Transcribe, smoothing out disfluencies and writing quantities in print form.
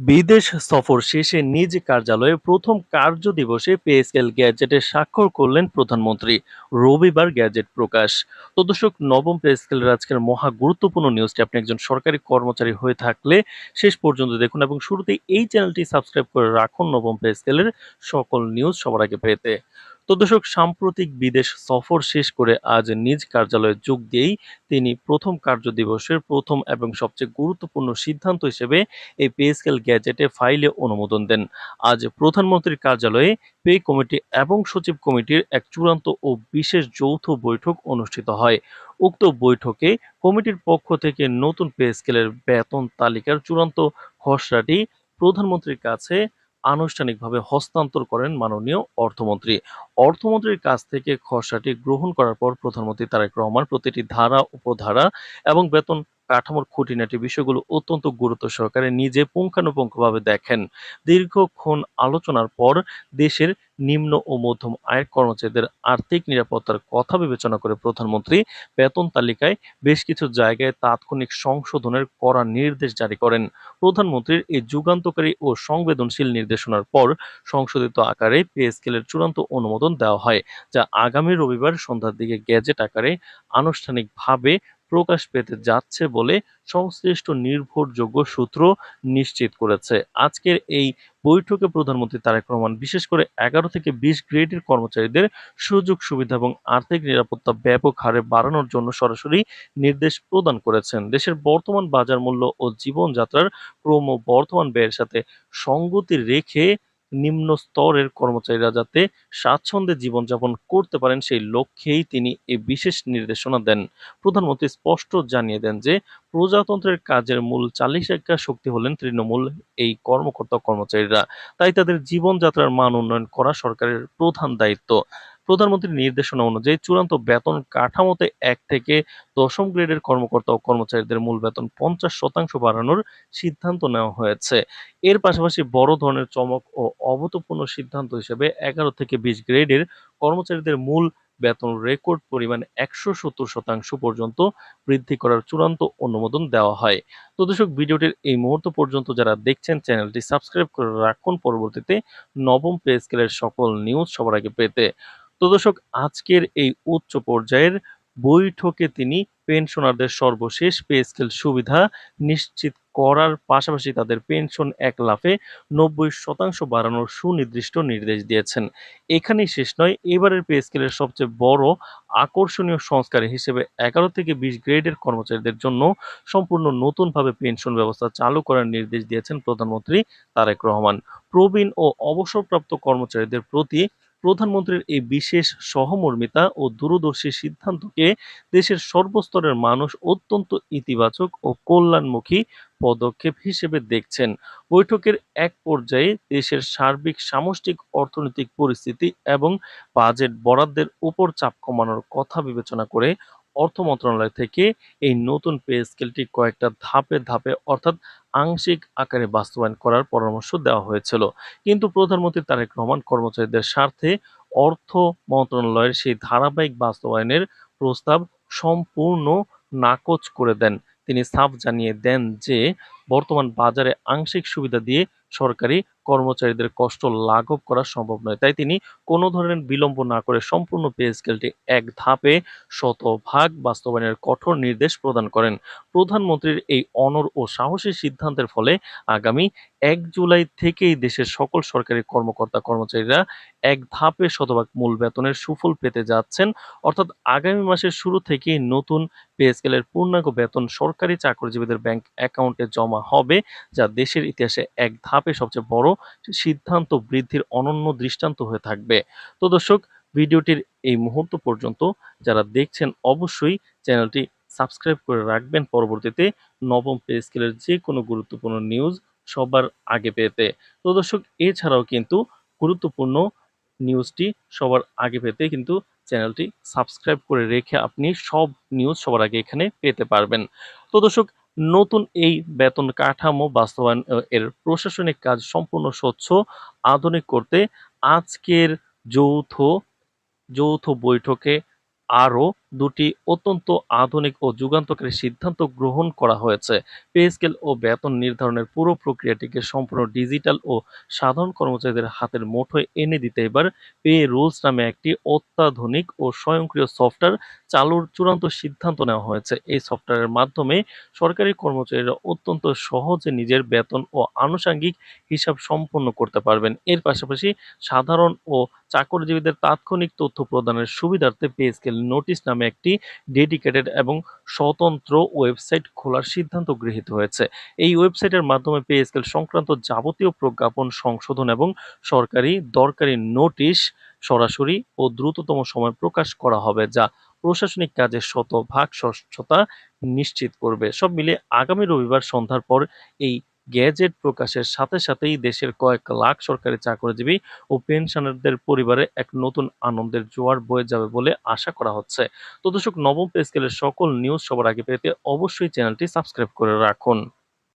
বিদেশ সফর শেষে নিজ কার্যালয়ে প্রথম কার্যদিবসে পে স্কেল গ্যাজেটে স্বাক্ষর করলেন প্রধানমন্ত্রী। রবিবার গ্যাজেট প্রকাশ। তো দর্শক, নবম পে স্কেলের আজকের মহা গুরুত্বপূর্ণ নিউজটি আপনি একজন সরকারি কর্মচারী হয়ে থাকলে শেষ পর্যন্ত দেখুন এবং শুরুতেই এই চ্যানেলটি সাবস্ক্রাইব করে রাখুন নবম পে স্কেলের সকল নিউজ সবার আগে পেতে। তো দর্শক, সাম্প্রতিক বিদেশ সফর শেষ করে আজ নিজ কার্যালয়ে যোগ দিয়েই তিনি প্রথম কার্যদিবসের প্রথম এবং সবচেয়ে গুরুত্বপূর্ণ সিদ্ধান্ত হিসেবে এই পে স্কেল গ্যাজেটে ফাইলে অনুমোদন দেন। আজ প্রধানমন্ত্রীর কার্যালয়ে পে কমিটি এবং সচিব কমিটির এক চূড়ান্ত ও বিশেষ যৌথ বৈঠক অনুষ্ঠিত হয়। উক্ত বৈঠকে কমিটির পক্ষ থেকে নতুন পে স্কেলের বেতন তালিকার চূড়ান্ত খসড়াটি প্রধানমন্ত্রীর কাছে আনুষ্ঠানিকভাবে হস্তান্তর করেন মাননীয় অর্থমন্ত্রী। অর্থমন্ত্রীর কাছ থেকে খসড়াটি গ্রহণ করার পর প্রধানমন্ত্রী তারেক রহমান প্রতিটি ধারা, উপধারা এবং বেতন কাঠামোর খুঁটিনাটি বিষয়গুলো অত্যন্ত গুরুত্ব সহকারে নিজে পুঙ্খানুপুঙ্খভাবে দেখেন। দীর্ঘক্ষণ আলোচনার পর দেশের নিম্ন ও মধ্যম আয়ের কর্মচারীদের আর্থিক নিরাপত্তার কথা বিবেচনা করে প্রধানমন্ত্রী বেতন তালিকায় বেশ কিছু জায়গায় তাৎক্ষণিক সংশোধনের কড়া নির্দেশ জারি করেন। প্রধানমন্ত্রীর এই যুগান্তকারী ও সংবেদনশীল নির্দেশনার পর সংশোধিত আকারে পে স্কেলের চূড়ান্ত অনুমোদন দেওয়া হয়, যা আগামী রবিবার সন্ধ্যার দিকে গেজেট আকারে আনুষ্ঠানিকভাবে প্রকাশ পেতে যাচ্ছে বলে সংশ্লিষ্ট নির্ভরযোগ্য সূত্র নিশ্চিত করেছে। আজকের এই বৈঠকে প্রধানমন্ত্রী তারেক রহমান বিশেষ করে ১১ থেকে ২০ গ্রেডের কর্মচারীদের সুযোগ সুবিধা এবং আর্থিক নিরাপত্তা ব্যাপক হারে বাড়ানোর জন্য সরাসরি নির্দেশ প্রদান করেছেন। দেশের বর্তমান বাজার মূল্য ও জীবনযাত্রার ক্রমবর্ধমান ব্যয়ের সাথে সঙ্গতি রেখে নিম্ন স্তরের কর্মচারীরা যাতে স্বাচ্ছন্দ্যে জীবনযাপন করতে পারেন সেই লক্ষ্যেই তিনি এই বিশেষ নির্দেশনা দেন। প্রধানমন্ত্রী স্পষ্ট জানিয়ে দেন যে প্রজাতন্ত্রের কাজের মূল চালিকা শক্তি হলেন তৃণমূল এই কর্মকর্তা-কর্মচারীরা। তাই তাদের জীবনযাত্রার মান উন্নয়ন করা সরকারের প্রধান দায়িত্ব। প্রধানমন্ত্রীর নির্দেশনা অনুযায়ী চূড়ান্ত বেতন কাঠামোতে ১ থেকে ১০ম গ্রেডের কর্মকর্তা ও কর্মচারীদের মূল বেতন ৫০% বাড়ানোর সিদ্ধান্ত নেওয়া হয়েছে। এর পাশাপাশি বড় ধরনের চমক ও অভূতপূর্ণ সিদ্ধান্ত হিসেবে ১১ থেকে ২০ গ্রেডের কর্মচারীদের মূল বেতন রেকর্ড পরিমাণ ১৭০% পর্যন্ত বৃদ্ধি করার চূড়ান্ত অনুমোদন দেওয়া হয়। তো দর্শক, ভিডিওটির এই মুহূর্ত পর্যন্ত যারা দেখছেন চ্যানেলটি সাবস্ক্রাইব করে রাখুন পরবর্তীতে নবম পে স্কেলের সকল নিউজ সবার আগে পেতে। তো দর্শক, আজকের এই উচ্চ পর্যায়ের বৈঠকে তিনি পেনশনারদের সর্বশেষ পে স্কেল সুবিধা নিশ্চিত করার পাশাপাশি তাদের পেনশন এক লাফে ৯০% বাড়ানোর সুনির্দিষ্ট নির্দেশ দিয়েছেন। এখানেই শেষ নয়, এবারের পে স্কেলের সবচেয়ে বড় আকর্ষণীয় সংস্কার হিসেবে ১১ থেকে ২০ গ্রেডের কর্মচারীদের জন্য সম্পূর্ণ নতুনভাবে পেনশন ব্যবস্থা চালু করার নির্দেশ দিয়েছেন প্রধানমন্ত্রী তারেক রহমান। প্রবীণ ও অবসরপ্রাপ্ত কর্মচারীদের প্রতি প্রধানমন্ত্রীর এই বিশেষ সহমর্মিতা ও দূরদর্শী সিদ্ধান্তকে দেশের সর্বস্তরের মানুষ অত্যন্ত ইতিবাচক ও কল্যাণমুখী পদক্ষেপ হিসেবে দেখছেন। বৈঠকের এক পর্যায়ে দেশের সার্বিক সামষ্টিক অর্থনৈতিক পরিস্থিতি এবং বাজেট বরাদ্দের উপর চাপ কমানোর কথা বিবেচনা করে অর্থ মন্ত্রণালয় থেকে এই নতুন পে স্কেলটি কয়েকটা ধাপে ধাপে অর্থাৎ আংশিক আকারে বাস্তবায়ন করার পরামর্শ দেওয়া হয়েছিল। কিন্তু প্রধানমন্ত্রী তারেক রহমান কর্মচারীদের স্বার্থে অর্থ মন্ত্রণালয়ের সেই ধারাবাহিক বাস্তবায়নের প্রস্তাব সম্পূর্ণ নাকচ করে দেন। তিনি সাফ জানিয়ে দেন যে বর্তমান বাজারে আংশিক সুবিধা দিয়ে সরকারি কর্মচারীদের কষ্ট লাঘব করা সম্ভব নয়। তাই তিনি কোনো ধরনের বিলম্ব না করে সম্পূর্ণ পে স্কেলটি এক ধাপে শতভাগ বাস্তবায়নের কঠোর নির্দেশ প্রদান করেন। প্রধানমন্ত্রীর এই অনড় ও সাহসী সিদ্ধান্তের ফলে আগামী ১ জুলাই থেকেই দেশের সকল সরকারি কর্মকর্তা-কর্মচারীরা এক ধাপে শতভাগ মূল বেতনের সুফল পেতে যাচ্ছেন। অর্থাৎ আগামী মাসের শুরু থেকেই নতুন পে স্কেলের পূর্ণাঙ্গ বেতন সরকারি চাকরিজীবীদের ব্যাংক অ্যাকাউন্টে জমা হবে, যা দেশের ইতিহাসে এক ধাপে সবচেয়ে বড় সিদ্ধান্ত বৃদ্ধির অনন্য দৃষ্টান্ত হয়ে থাকবে। তো দর্শক, ভিডিওটির এই মুহূর্ত পর্যন্ত যারা দেখছেন অবশ্যই চ্যানেলটি সাবস্ক্রাইব করে রাখবেন পরবর্তীতে নবম পে স্কেলের যে কোনো গুরুত্বপূর্ণ নিউজ সবার আগে পেতে। তো দর্শক, এছাড়াও কিন্তু গুরুত্বপূর্ণ নিউজটি সবার আগে পেতে কিন্তু চ্যানেলটি সাবস্ক্রাইব করে রেখে আপনি সব নিউজ সবার আগে এখানে পেতে পারবেন। তো দর্শক, নতুন এই বেতন কাঠামো বাস্তবায়ন এর প্রশাসনিক কাজ সম্পূর্ণ স্বচ্ছ, আধুনিক করতে আজকের যৌথ যৌথ বৈঠকে আরও দুটি অত্যন্ত আধুনিক ও যুগান্তকারী সিদ্ধান্ত গ্রহণ করা হয়েছে। পে স্কেল ও বেতন নির্ধারণের পুরো প্রক্রিয়াটিকে সম্পূর্ণ ডিজিটাল ও সাধারণ কর্মচারীদের হাতের মুঠোয় এনে দিতে এবার পে রুলস নামে একটি অত্যাধুনিক ও স্বয়ংক্রিয় সফটওয়্যার চালুর চূড়ান্ত সিদ্ধান্ত নেওয়া হয়েছে। এই সফটওয়্যারের মাধ্যমে সরকারি কর্মচারীরা অত্যন্ত সহজে নিজের বেতন ও আনুষঙ্গিক হিসাব সম্পন্ন করতে পারবেন। এর পাশাপাশি সাধারণ ও চাকরিজীবীদের তাৎক্ষণিক তথ্য প্রদানের সুবিধার্থে পে স্কেল নোটিশ নামে একটি ডেডিকেটেড এবং স্বতন্ত্র ওয়েবসাইট খোলার সিদ্ধান্ত গৃহীত হয়েছে। এই ওয়েবসাইটের মাধ্যমে পে স্কেল সংক্রান্ত যাবতীয় প্রজ্ঞাপন, সংশোধন এবং সরকারি দরকারি নোটিশ সরাসরি ও দ্রুততম সময়ে প্রকাশ করা হবে, যা প্রশাসনিক কাজের শতভাগ স্বচ্ছতা নিশ্চিত করবে। সব মিলিয়ে আগামী রবিবার সন্ধ্যার পর এই গ্যাজেট প্রকাশের সাথে সাথেই দেশের কয়েক লাখ সরকারি চাকরিজীবী ও পেনশনারদের পরিবারে এক নতুন আনন্দের জোয়ার বয়ে যাবে বলে আশা করা হচ্ছে। তো দর্শক, নবম পে স্কেলের সকল নিউজ সবার আগে পেতে অবশ্যই চ্যানেলটি সাবস্ক্রাইব করে রাখুন।